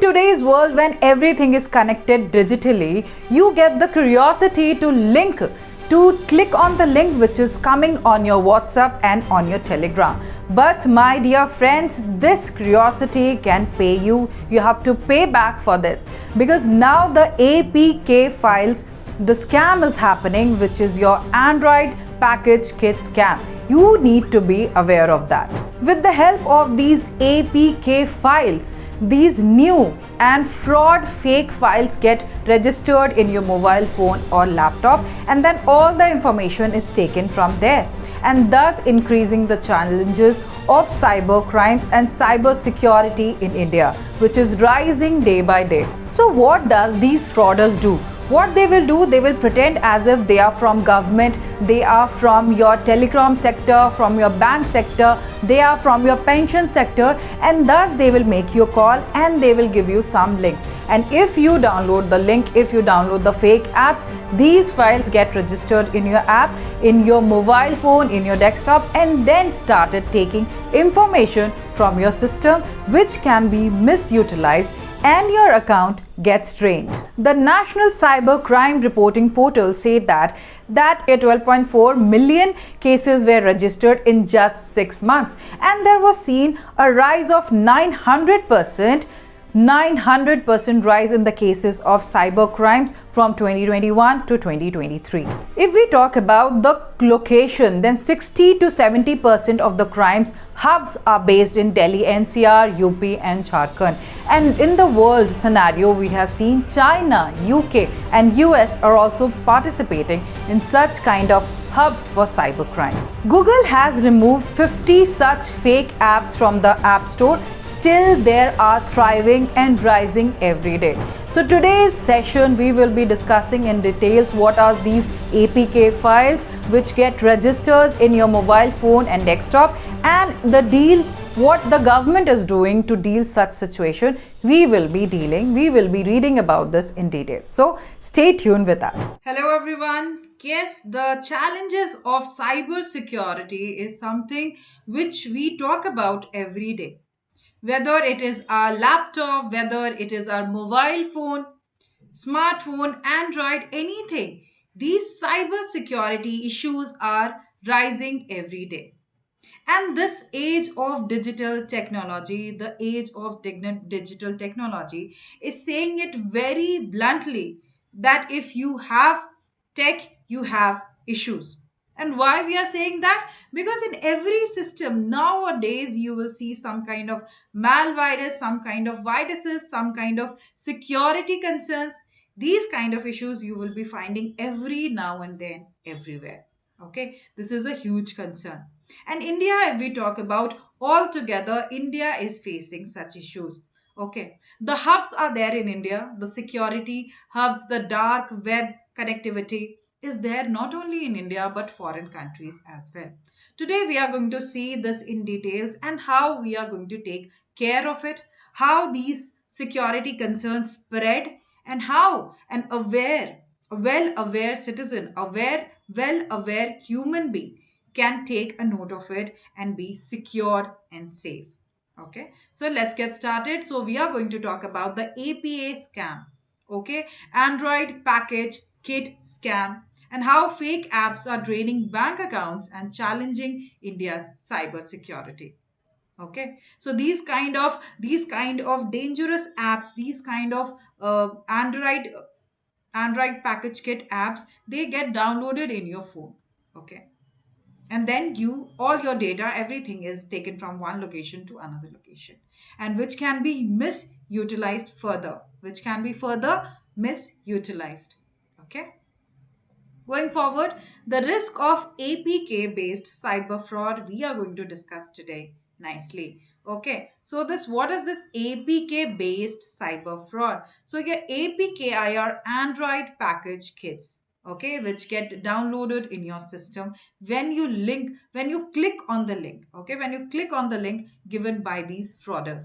today's world, when everything is connected digitally, you get the curiosity to click on the link which is coming on your WhatsApp and on your Telegram. But my dear friends, this curiosity can pay you. You have to pay back for this, because now the APK files, the scam is happening, which is your Android package kit scam. You need to be aware of that. With the help of these APK files, these new and fraud fake files get registered in your mobile phone or laptop, and then all the information is taken from there, and thus increasing the challenges of cyber crimes and cyber security in India, which is rising day by day. So what does these frauders do? What they will do, they will pretend as if they are from government, they are from your telecom sector, from your bank sector, they are from your pension sector, and thus they will make you a call and they will give you some links. And if you download the link, if you download the fake apps, these files get registered in your app, in your mobile phone, in your desktop, and then started taking information from your system, which can be misutilized and your account gets drained. The National Cyber Crime Reporting Portal said that 12.4 million cases were registered in just 6 months, and there was seen a rise of 900% rise in the cases of cyber crimes from 2021 to 2023. If we talk about the location, then 60 to 70% of the crimes hubs are based in Delhi, NCR, UP and Jharkhand. And in the world scenario, we have seen China, UK and US are also participating in such kind of hubs for cybercrime. Google has removed 50 such fake apps from the App Store. Still, there are thriving and rising every day. So today's session, we will be discussing in details what are these APK files which get registered in your mobile phone and desktop, and what the government is doing to deal such situation. We will be reading about this in detail. So stay tuned with us. Hello everyone. Yes, the challenges of cyber security is something which we talk about every day. Whether it is our laptop, whether it is our mobile phone, smartphone, Android, anything, these cyber security issues are rising every day. And this age of digital technology, the age of digital technology is saying it very bluntly that if you have tech, you have issues. And why we are saying that? Because in every system nowadays, you will see some kind of malvirus, some kind of viruses, some kind of security concerns. These kind of issues you will be finding every now and then everywhere. Okay, this is a huge concern. And India, if we talk about altogether, India is facing such issues. Okay, the hubs are there in India, the security hubs, the dark web connectivity is there not only in India but foreign countries as well. Today we are going to see this in details and how we are going to take care of it, how these security concerns spread, and how a well aware citizen, well aware human being can take a note of it and be secured and safe. Okay, so let's get started. So we are going to talk about the APA scam. Okay, Android package kit scam, and how fake apps are draining bank accounts and challenging India's cyber security. Okay, so these kind of dangerous apps, these kind of Android package kit apps, they get downloaded in your phone. Okay, and then you all your data, everything is taken from one location to another location, and which can be further misutilized. Okay, going forward, the risk of APK based cyber fraud we are going to discuss today nicely. Okay, so this what is this APK based cyber fraud? So your APK are your Android package kits, okay, which get downloaded in your system when you click on the link, okay, when you click on the link given by these frauders.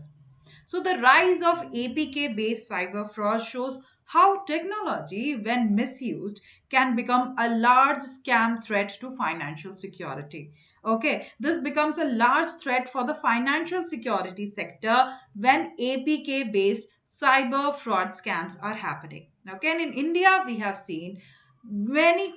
So the rise of APK based cyber fraud shows how technology, when misused, can become a large scam threat to financial security. Okay, this becomes a large threat for the financial security sector when APK based cyber fraud scams are happening. Okay, and in India, we have seen many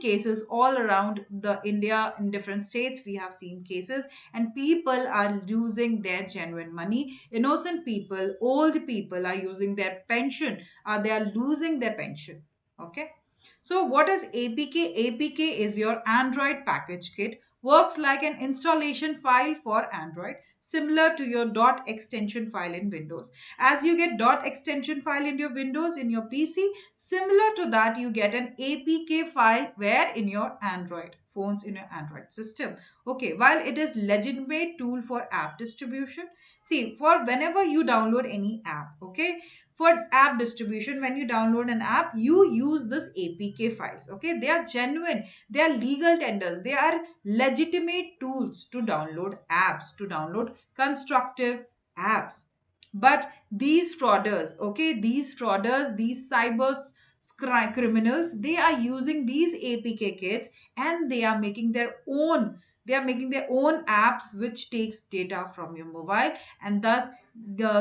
cases all around the India in different states. We have seen cases, and people are losing their genuine money. Innocent people, old people are using their pension, they are losing their pension. Okay, so what is APK? APK is your Android package kit, works like an installation file for Android, similar to your dot extension file in Windows. As you get dot extension file in your Windows in your PC, similar to that, you get an APK file where in your Android phones, in your Android system. Okay, while it is legitimate tool for app distribution, see, for whenever you download any app, okay, for app distribution, when you download an app, you use this APK files. Okay, they are genuine, they are legal tenders, they are legitimate tools to download apps, to download constructive apps. But these frauders, okay, these frauders, these criminals, they are using these APK kits, and they are making their own apps which takes data from your mobile, and thus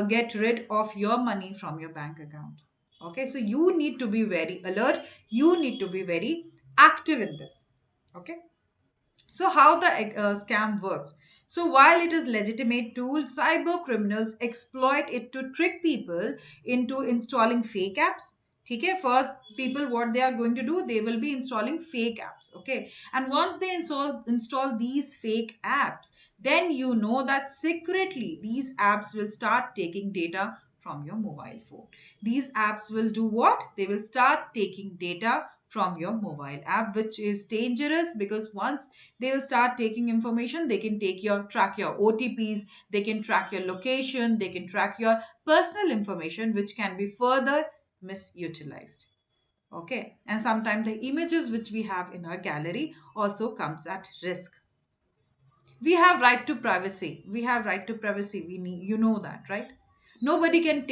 get rid of your money from your bank account. Okay, so you need to be very alert, you need to be very active in this. Okay, so how the scam works. So while it is legitimate tool, cyber criminals exploit it to trick people into installing fake apps. Okay, first people what they are going to do, they will be installing fake apps. Okay, and once they install these fake apps, then you know that secretly these apps will start taking data from your mobile phone. These apps will do what? They will start taking data from your mobile app, which is dangerous, because once they will start taking information, they can track your OTPs, they can track your location, they can track your personal information, which can be further misutilized. Okay, and sometimes the images which we have in our gallery also comes at risk. We have right to privacy, we have right to privacy, we need, you know that, right? Nobody can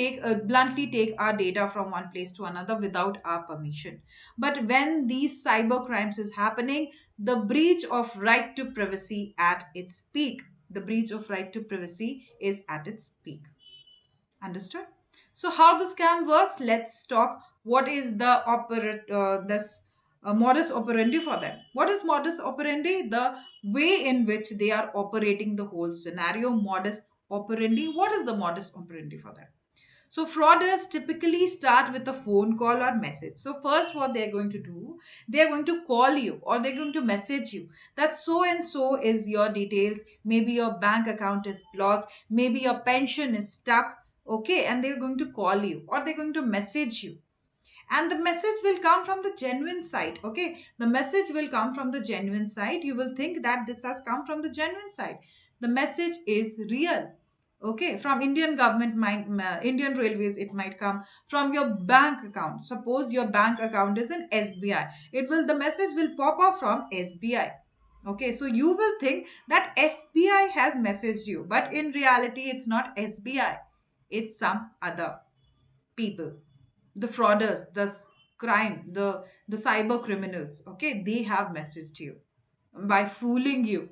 bluntly take our data from one place to another without our permission. But when these cyber crimes is happening, the breach of right to privacy at its peak, the breach of right to privacy is at its peak. Understood? So how the scam works? Let's talk. What is the this modus operandi for them? What is modus operandi? The way in which they are operating the whole scenario. Modus operandi. What is the modus operandi for them? So frauders typically start with a phone call or message. So first what they're going to do, they're going to call you or they're going to message you that so and so is your details. Maybe your bank account is blocked. Maybe your pension is stuck. Okay, and they're going to call you or they're going to message you, and the message will come from the genuine side. Okay, the message will come from the genuine side. You will think that this has come from the genuine side. The message is real. Okay, from Indian government Indian railways, it might come from your bank account. Suppose your bank account is in SBI, the message will pop up from SBI. Okay, so you will think that SBI has messaged you, but in reality it's not SBI, it's some other people, the frauders, crime, the cyber criminals. Okay, they have messaged you by fooling you.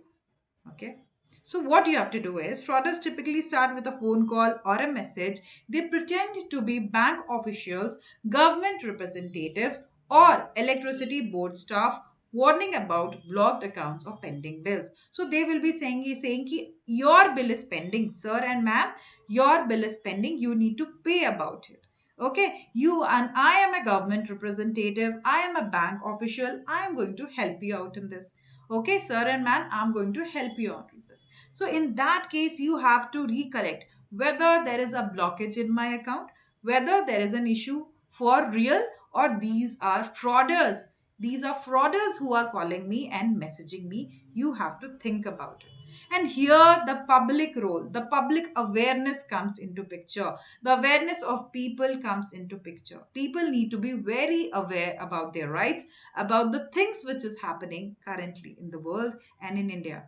Okay, so what you have to do is, frauders typically start with a phone call or a message. They pretend to be bank officials, government representatives, or electricity board staff, warning about blocked accounts or pending bills. So they will be saying ki, your bill is pending, sir and ma'am, your bill is pending, you need to pay about it. Okay, you and I am a government representative, I am a bank official, I am going to help you out in this. Okay, sir and ma'am, I'm going to help you out with this. So in that case, you have to recollect whether there is a blockage in my account, whether there is an issue for real, or these are frauders. These are frauders who are calling me and messaging me. You have to think about it. And here the public role, the public awareness comes into picture. The awareness of people comes into picture. People need to be very aware about their rights, about the things which is happening currently in the world and in India.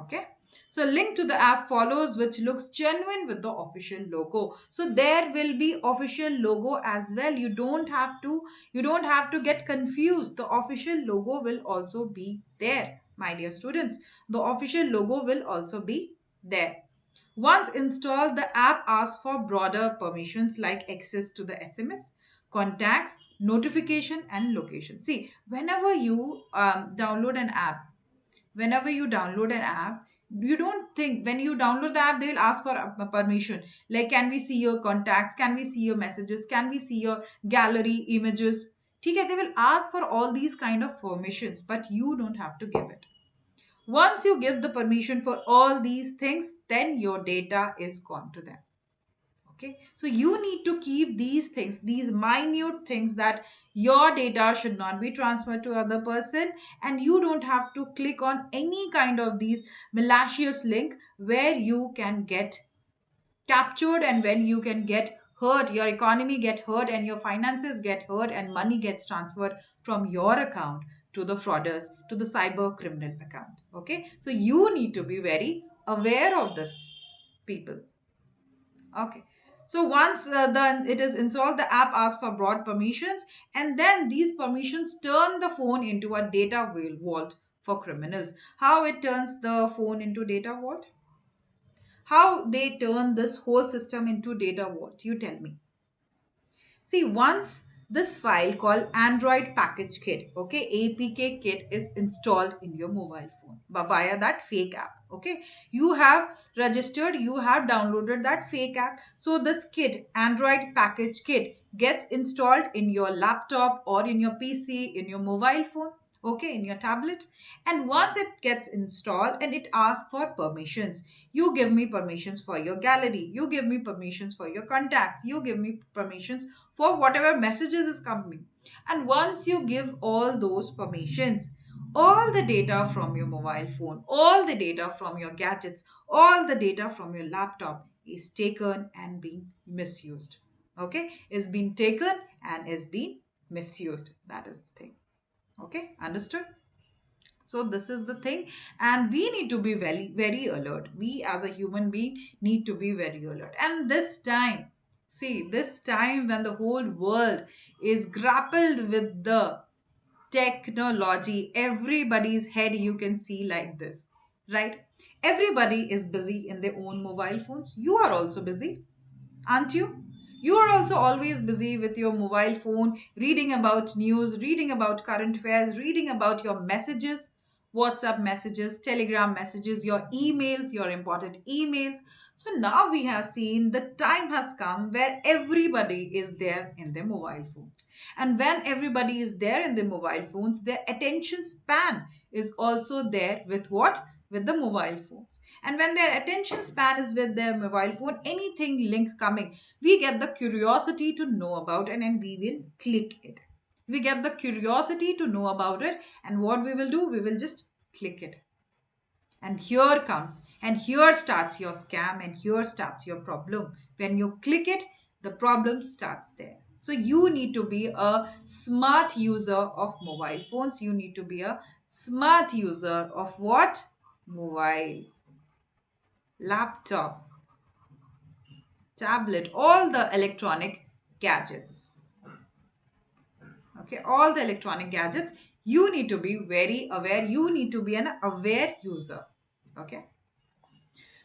Okay. So link to the app follows, which looks genuine with the official logo. So there will be official logo as well. You don't have to get confused. The official logo will also be there, my dear students. The official logo will also be there. Once installed, the app asks for broader permissions like access to the SMS, contacts, notification, and location. See, whenever you download an app, you don't think when you download the app they will ask for a permission, like can we see your contacts, can we see your messages, can we see your gallery images. Okay, they will ask for all these kind of permissions, but you don't have to give it. Once you give the permission for all these things, then your data is gone to them. Okay, so you need to keep these things, these minute things, that your data should not be transferred to other person, and you don't have to click on any kind of these malicious link where you can get captured, and when you can get hurt, your economy get hurt, and your finances get hurt, and money gets transferred from your account to the frauders, to the cyber criminal account. Okay, so you need to be very aware of this, people. Okay. So once it is installed, the app asks for broad permissions, and then these permissions turn the phone into a data vault for criminals. How it turns the phone into data vault? How they turn this whole system into data vault? You tell me. See, once this file called Android Package Kit, okay, APK kit is installed in your mobile phone via that fake app. Okay, you have registered, you have downloaded that fake app. So this kit, Android Package Kit, gets installed in your laptop or in your PC, in your mobile phone, okay, in your tablet. And once it gets installed and it asks for permissions, you give me permissions for your gallery, you give me permissions for your contacts, you give me permissions for whatever messages is coming. And once you give all those permissions, all the data from your mobile phone, all the data from your gadgets, all the data from your laptop is taken and being misused. Okay, is being taken and is being misused. That is the thing. Okay, understood? So this is the thing, and we need to be very, very alert. We as a human being need to be very alert. And this time, see, this time when the whole world is grappled with the technology, everybody's head you can see like this, right? Everybody is busy in their own mobile phones. You are also busy, aren't you? You are also always busy with your mobile phone, reading about news, reading about current affairs, reading about your messages, WhatsApp messages, Telegram messages, your emails, your important emails. So now we have seen the time has come where everybody is there in their mobile phone. And when everybody is there in their mobile phones, their attention span is also there with what? With the mobile phones. And when their attention span is with their mobile phone, anything link coming, we get the curiosity to know about it, and then we will click it. We get the curiosity to know about it, and what we will do, we will just click it. And here comes, and here starts your scam, and here starts your problem. When you click it, the problem starts there. So you need to be a smart user of mobile phones. You need to be a smart user of what? Mobile, laptop, tablet, all the electronic gadgets. Okay, all the electronic gadgets. You need to be very aware. You need to be an aware user. Okay.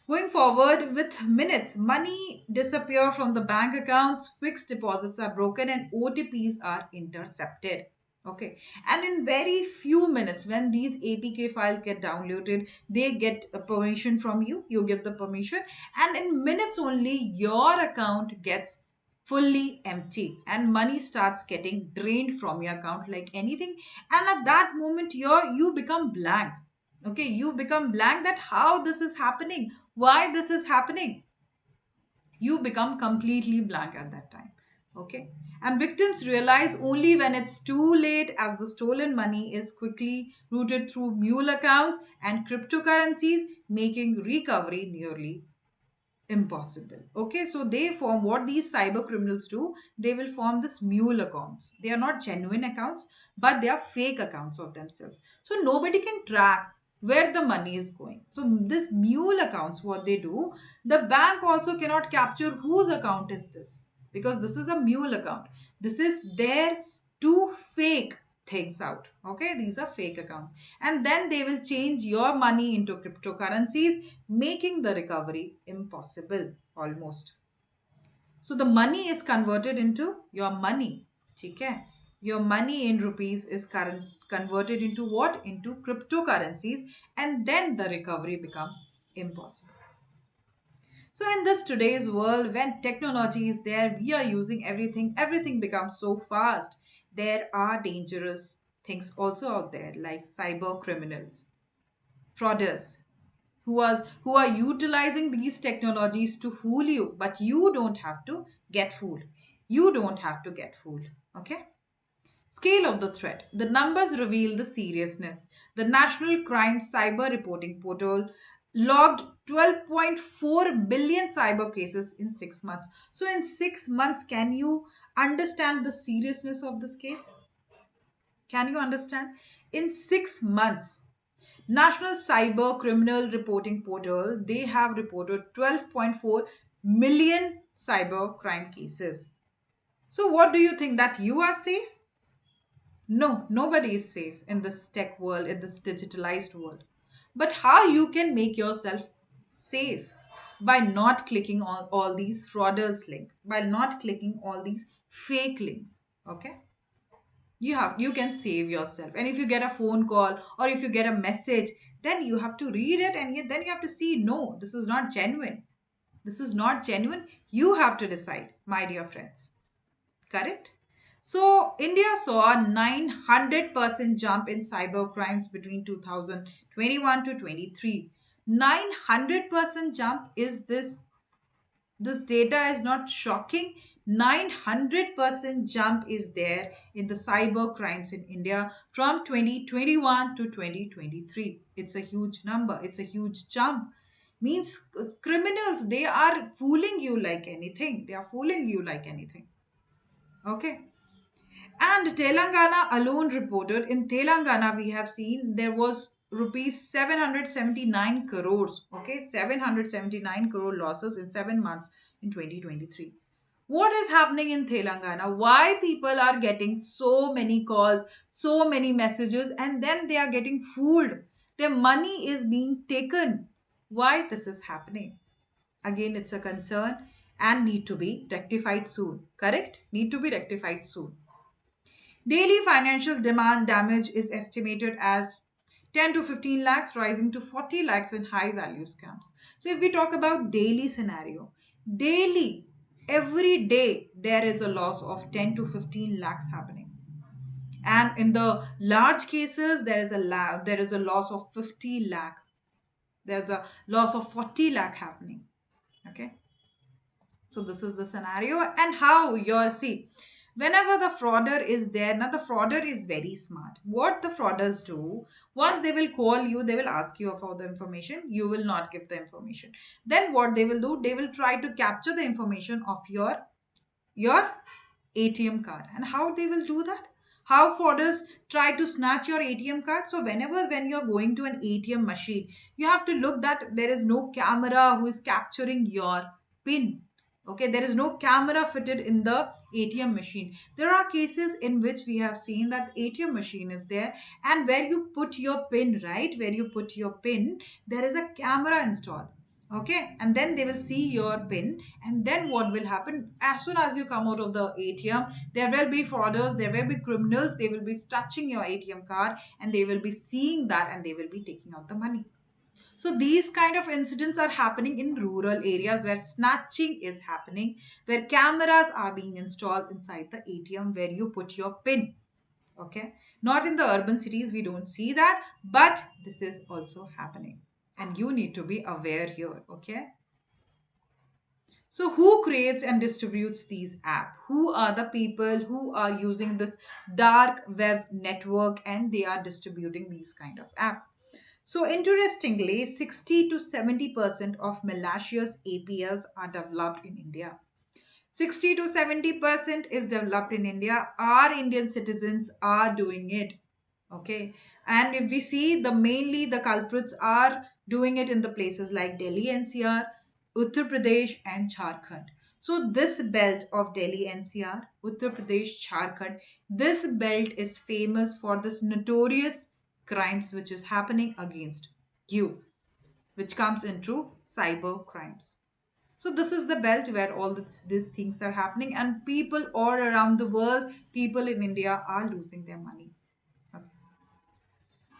Going forward, with minutes, money disappear from the bank accounts, fixed deposits are broken, and OTPs are intercepted. Okay, and in very few minutes, when these APK files get downloaded, they get a permission from you. You give the permission, and in minutes only, your account gets fully empty, and money starts getting drained from your account like anything. And at that moment, you become blank. Okay, you become blank, that how this is happening, why this is happening. You become completely blank at that time. Okay, and victims realize only when it's too late, as the stolen money is quickly routed through mule accounts and cryptocurrencies, making recovery nearly impossible. Okay, so they form, what these cyber criminals do, they will form this mule accounts. They are not genuine accounts, but they are fake accounts of themselves, so nobody can track where the money is going. So this mule accounts, what they do, the bank also cannot capture whose account is this, because this is a mule account. This is there to fake things out. Okay, these are fake accounts, and then they will change your money into cryptocurrencies, making the recovery impossible almost. So the money is converted into your money. Okay? Your money in rupees is converted into what? Into cryptocurrencies, and then the recovery becomes impossible. So in this today's world, when technology is there, we are using everything. Everything becomes so fast. There are dangerous things also out there, like cyber criminals, fraudsters, who are utilizing these technologies to fool you, but you don't have to get fooled. You don't have to get fooled. Okay. Scale of the threat. The numbers reveal the seriousness. The National Crime Cyber Reporting Portal logged 12.4 billion cyber cases in 6 months. So, in 6 months, can you understand the seriousness of this case? Can you understand? In 6 months, National Cyber Criminal Reporting Portal, they have reported 12.4 million cyber crime cases. So what do you think, that you are safe? No, nobody is safe in this tech world, in this digitalized world. But how you can make yourself safe? By not clicking on all these frauders link, by not clicking all these fake links. Okay? You can save yourself. And if you get a phone call or if you get a message, then you have to read it, and then you have to see, no, this is not genuine. This is not genuine. You have to decide, my dear friends. Correct? So, India saw a 900% jump in cyber crimes between 2021 to 23. 900% jump. Is this data is not shocking? 900% jump is there in the cyber crimes in India from 2021 to 2023. It's a huge number. It's a huge jump. Means criminals, they are fooling you like anything. They are fooling you like anything. Okay. And Telangana alone reported, in Telangana we have seen there was rupees 779 crores, okay, 779 crore losses in 7 months in 2023. What is happening in Telangana? Why people are getting so many calls, so many messages, and then they are getting fooled? Their money is being taken. Why this is happening? Again, it's a concern and need to be rectified soon. Correct? Need to be rectified soon. Daily financial demand damage is estimated as 10 to 15 lakhs, rising to 40 lakhs in high value scams. So, if we talk about daily scenario, daily, every day, there is a loss of 10 to 15 lakhs happening. And in the large cases, there is a loss of 50 lakh. There's a loss of 40 lakh happening. Okay. So this is the scenario, and how you'll see, whenever the frauder is there, now the frauder is very smart. What the frauders do, once they will call you, they will ask you for the information, you will not give the information. Then what they will do, they will try to capture the information of your ATM card. And how they will do that? How fraudsters try to snatch your ATM card? So whenever when you're going to an ATM machine, you have to look that there is no camera who is capturing your PIN. Okay, there is no camera fitted in the ATM machine. There are cases in which we have seen that ATM machine is there, and where you put your PIN, right? Where you put your PIN, there is a camera installed. Okay, and then they will see your PIN, and then what will happen, as soon as you come out of the ATM, there will be frauders, there will be criminals, they will be touching your ATM card, and they will be seeing that, and they will be taking out the money. So these kind of incidents are happening in rural areas where snatching is happening, where cameras are being installed inside the ATM where you put your PIN. Okay, not in the urban cities, we don't see that, but this is also happening, and you need to be aware here. Okay. So, who creates and distributes these apps? Who are the people who are using this dark web network and they are distributing these kind of apps? So, interestingly, 60 to 70% of malicious APIs are developed in India. 60 to 70% is developed in India. Our Indian citizens are doing it. Okay. And if we see, the mainly the culprits are doing it in the places like Delhi NCR, Uttar Pradesh, and Jharkhand. So this belt of Delhi NCR, Uttar Pradesh, Jharkhand, this belt is famous for this notorious crimes which is happening against you, which comes into cyber crimes. So this is the belt where all these things are happening, and people all around the world, people in India are losing their money. Okay.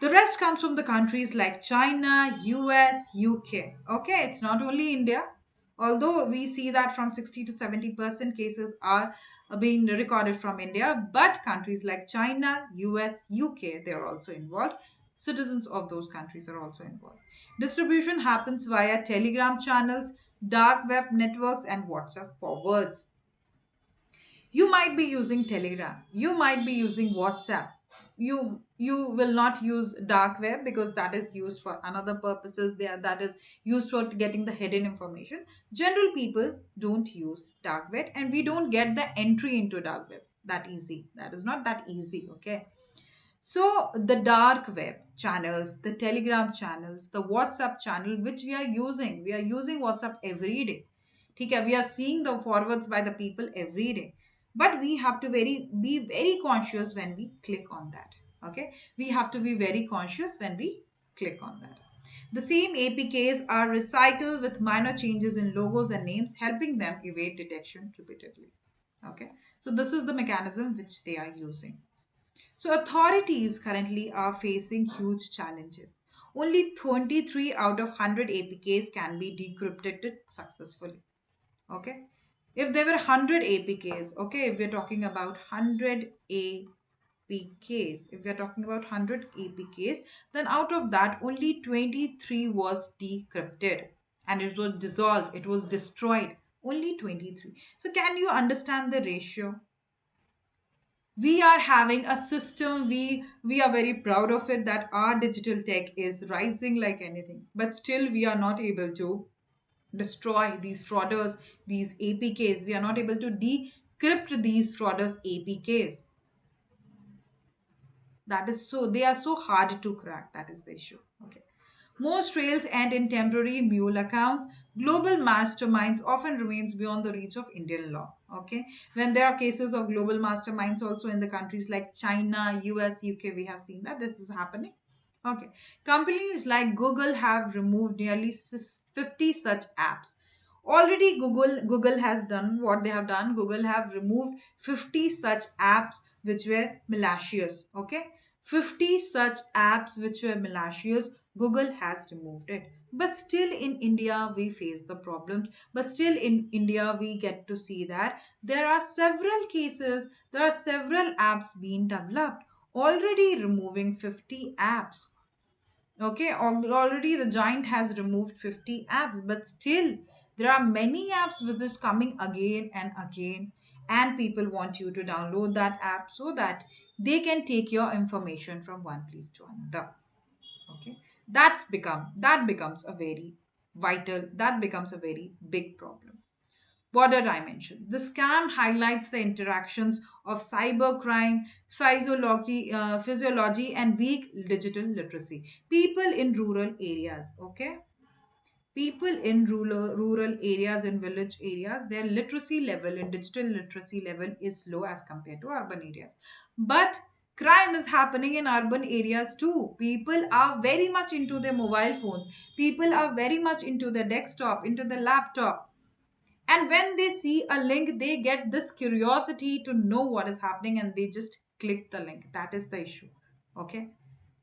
The rest comes from the countries like China, US, UK. Okay, it's not only India. Although we see that from 60 to 70% cases are being recorded from India, but countries like China, US, UK, they are also involved. Citizens of those countries are also involved. Distribution happens via Telegram channels, dark web networks, and WhatsApp forwards. You might be using Telegram, you might be using WhatsApp. You will not use dark web because that is used for another purposes there, that is used for getting the hidden information. General people don't use dark web, and we don't get the entry into dark web that easy. That is not that easy. Okay. So the dark web channels, the Telegram channels, the WhatsApp channel, which we are using WhatsApp every day. Okay, we are seeing the forwards by the people every day, but we have to be very conscious when we click on that. Okay, we have to be very conscious when we click on that. The same APKs are recycled with minor changes in logos and names, helping them evade detection repeatedly. Okay, so this is the mechanism which they are using. So authorities currently are facing huge challenges. Only 23 out of 100 APKs can be decrypted successfully. Okay. If there were 100 APKs, okay, if we're talking about 100 APKs, if we're talking about 100 APKs, then out of that, only 23 was decrypted and it was dissolved, it was destroyed. Only 23. So, can you understand the ratio? We are having a system, we are very proud of it that our digital tech is rising like anything, but still we are not able to destroy these frauders, these APKs. We are not able to decrypt these frauders APKs. That is so, they are so hard to crack. That is the issue. Okay. Most trails end in temporary mule accounts. Global masterminds often remains beyond the reach of Indian law. Okay. When there are cases of global masterminds also in the countries like China, US, UK, we have seen that this is happening. Okay. Companies like Google have removed nearly 50 such apps. Already Google has done what they have done. Google have removed 50 such apps which were malicious. Okay. 50 such apps which were malicious, Google has removed it. But still in India, we face the problems. But still in India, we get to see that there are several cases, there are several apps being developed, already removing 50 apps. Okay, already the giant has removed 50 apps, but still there are many apps which is coming again and again, and people want you to download that app so that they can take your information from one place to another. Okay, that becomes a very vital, that becomes a very big problem. Border dimension. The scam highlights the interactions of cybercrime, physiology, and weak digital literacy. People in rural areas, okay? People in rural areas and village areas, their literacy level and digital literacy level is low as compared to urban areas. But crime is happening in urban areas too. People are very much into their mobile phones. People are very much into their desktop, into the laptop, and when they see a link, they get this curiosity to know what is happening and they just click the link. That is the issue. Okay.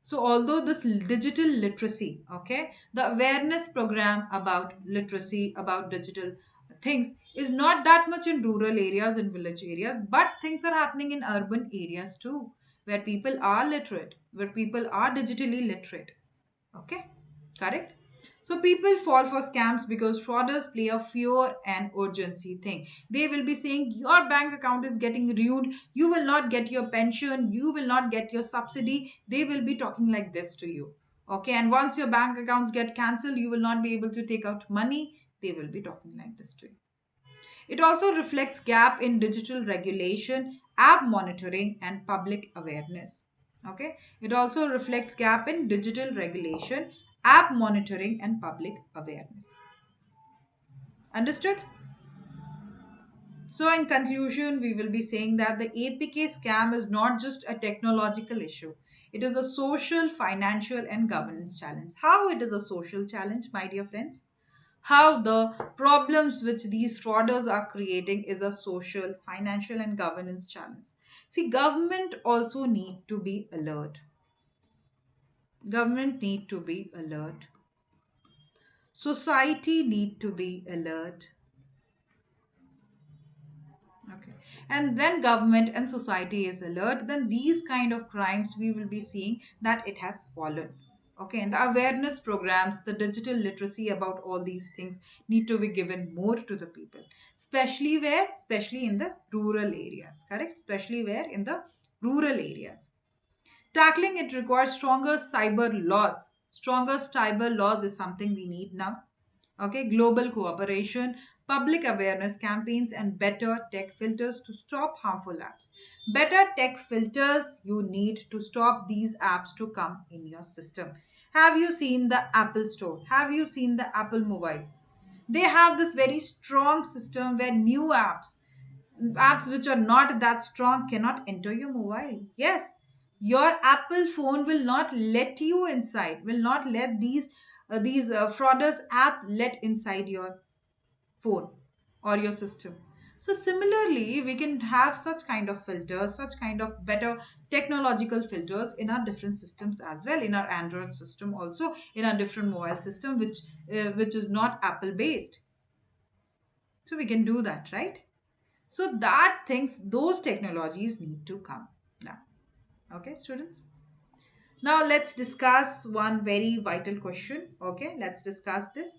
So, although this digital literacy, okay, the awareness program about literacy, about digital things is not that much in rural areas and village areas, but things are happening in urban areas too, where people are literate, where people are digitally literate. Okay, correct. So people fall for scams because fraudsters play a fear and urgency thing. They will be saying your bank account is getting ruined, you will not get your pension, you will not get your subsidy. They will be talking like this to you. Okay, and once your bank accounts get cancelled, you will not be able to take out money. They will be talking like this to you. It also reflects gap in digital regulation, app monitoring, and public awareness. Okay, it also reflects gap in digital regulation, app monitoring, and public awareness. Understood? So, in conclusion, we will be saying that the APK scam is not just a technological issue. It is a social, financial, and governance challenge. How it is a social challenge, my dear friends? How the problems which these frauders are creating is a social, financial, and governance challenge. See, government also need to be alert. Government need to be alert. Society need to be alert. Okay. And when government and society is alert, then these kind of crimes we will be seeing that it has fallen. Okay. And the awareness programs, the digital literacy about all these things need to be given more to the people. Especially where? Especially in the rural areas. Correct? Especially where? In the rural areas. Tackling it requires stronger cyber laws. Stronger cyber laws is something we need now. Okay, global cooperation, public awareness campaigns, and better tech filters to stop harmful apps. Better tech filters you need to stop these apps to come in your system. Have you seen the Apple Store? Have you seen the Apple Mobile? They have this very strong system where new apps which are not that strong cannot enter your mobile. Yes, your Apple phone will not let you inside, will not let these frauders app let inside your phone or your system. So similarly, we can have such kind of filters, such kind of better technological filters in our different systems as well, in our Android system, also in our different mobile system which is not Apple based. So we can do that, right? So that things, those technologies need to come now. Okay, students. Now let's discuss one very vital question. Okay, let's discuss this.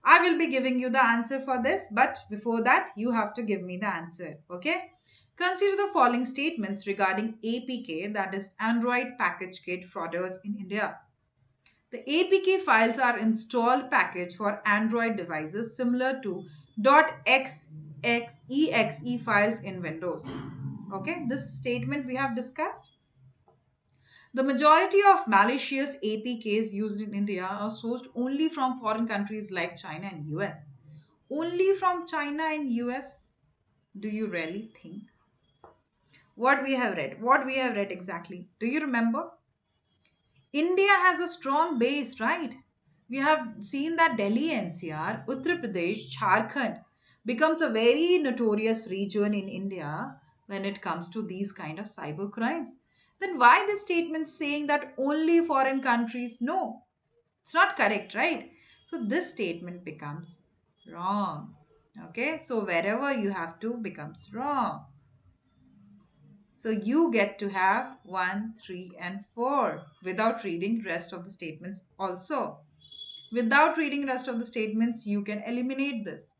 I will be giving you the answer for this, but before that, you have to give me the answer. Okay. Consider the following statements regarding APK, that is Android Package Kit frauders in India. The APK files are installed package for Android devices similar to .xx.exe files in Windows. Okay, this statement we have discussed. The majority of malicious APKs used in India are sourced only from foreign countries like China and US. Only from China and US? Do you really think? What we have read? What we have read exactly? Do you remember? India has a strong base, right? We have seen that Delhi NCR, Uttar Pradesh, Jharkhand becomes a very notorious region in India when it comes to these kind of cyber crimes. Then why the statement saying that only foreign countries? No, it's not correct, right? So this statement becomes wrong. Okay, so wherever you have to becomes wrong. So you get to have 1, 3, and 4 without reading rest of the statements also. Without reading rest of the statements, you can eliminate this.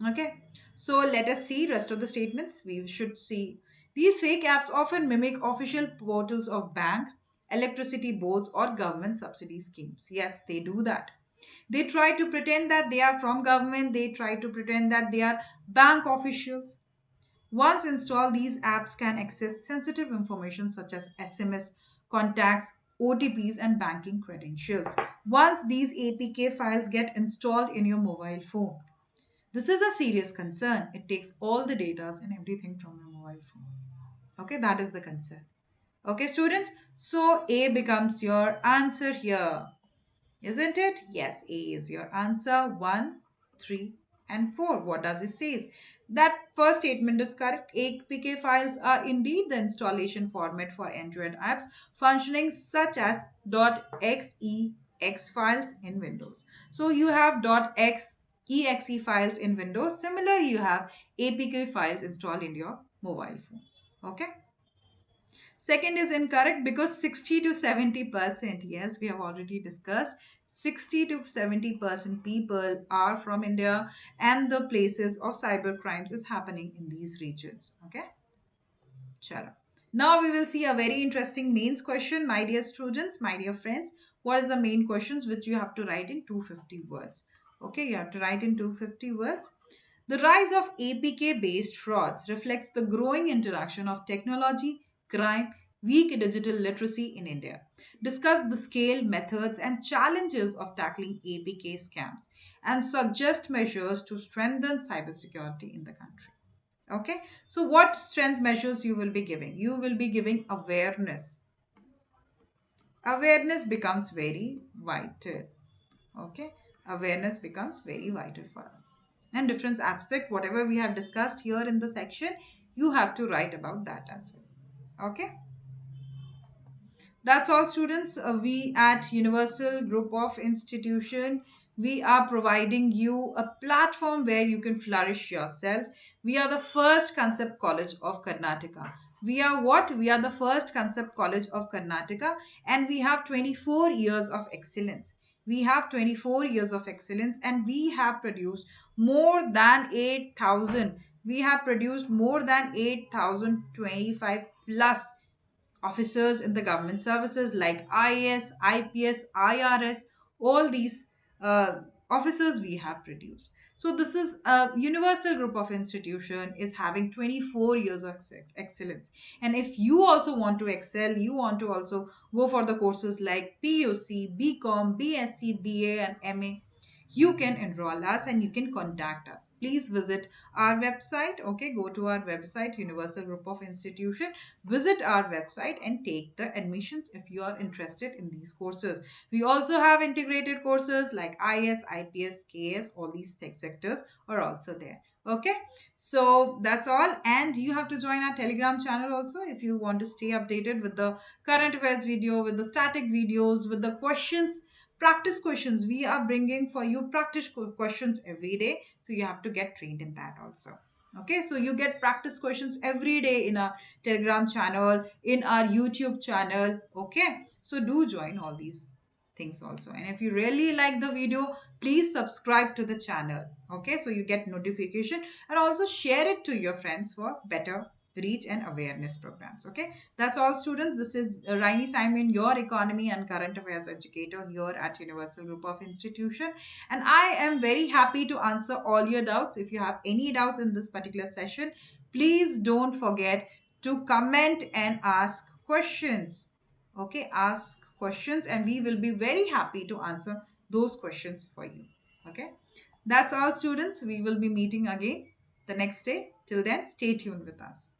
Okay. So let us see rest of the statements. We should see these fake apps often mimic official portals of bank, electricity boards, or government subsidy schemes. Yes, they do that. They try to pretend that they are from government. They try to pretend that they are bank officials. Once installed, these apps can access sensitive information such as SMS, contacts, OTPs, and banking credentials. Once these APK files get installed in your mobile phone, this is a serious concern. It takes all the data and everything from your mobile phone. Okay, that is the concern. Okay, students. So A becomes your answer here. Isn't it? Yes, A is your answer. 1, 3, and 4. What does it say? That first statement is correct. APK files are indeed the installation format for Android apps functioning such as .xex files in Windows. So you have .xexe files in Windows. Similarly, you have APK files installed in your mobile phones. Okay. Second is incorrect because 60 to 70%, yes, we have already discussed, 60 to 70% people are from India and the places of cyber crimes is happening in these regions. Okay, Chalo. Now we will see a very interesting mains question, my dear students, my dear friends. What is the main questions which you have to write in 250 words? Okay, you have to write in 250 words. The rise of APK based frauds reflects the growing interaction of technology, crime, weak digital literacy in India. Discuss the scale, methods, and challenges of tackling APK scams and suggest measures to strengthen cybersecurity in the country. Okay, so what strength measures you will be giving? You will be giving awareness. Awareness becomes very vital. Okay, awareness becomes very vital for us. And different aspect, whatever we have discussed here in the section, you have to write about that as well. Okay, that's all, students. We at Universal Group of Institution, we are providing you a platform where you can flourish yourself. We are the first concept college of Karnataka. We are what? We are the first concept college of Karnataka, and we have 24 years of excellence. We have 24 years of excellence, and we have produced more than 8,000. We have produced more than 8,025 plus officers in the government services like IAS, IPS, IRS, all these officers we have produced. So this is a universal group of institution is having 24 years of excellence. And if you also want to excel, you want to also go for the courses like PUC, BCom, BSc, BA and MA, you can enroll us and you can contact us. Please visit our website. Okay, go to our website, Universal Group of Institution. Visit our website and take the admissions if you are interested in these courses. We also have integrated courses like IS, IPS, KS, all these tech sectors are also there. Okay, so that's all. And you have to join our Telegram channel also if you want to stay updated with the current affairs video, with the static videos, with the questions, practice questions. We are bringing for you practice questions every day. So you have to get trained in that also. Okay, so you get practice questions every day in our Telegram channel, in our YouTube channel. Okay, so do join all these things also. And if you really like the video, please subscribe to the channel. Okay, so you get notification, and also share it to your friends for better reach and awareness programs. Okay, that's all, students. This is Raini Simon, your economy and current affairs educator here at Universal Group of Institution, and I am very happy to answer all your doubts. If you have any doubts in this particular session, please don't forget to comment and ask questions. Okay, ask questions, and we will be very happy to answer those questions for you. Okay, that's all, students. We will be meeting again the next day. Till then, stay tuned with us.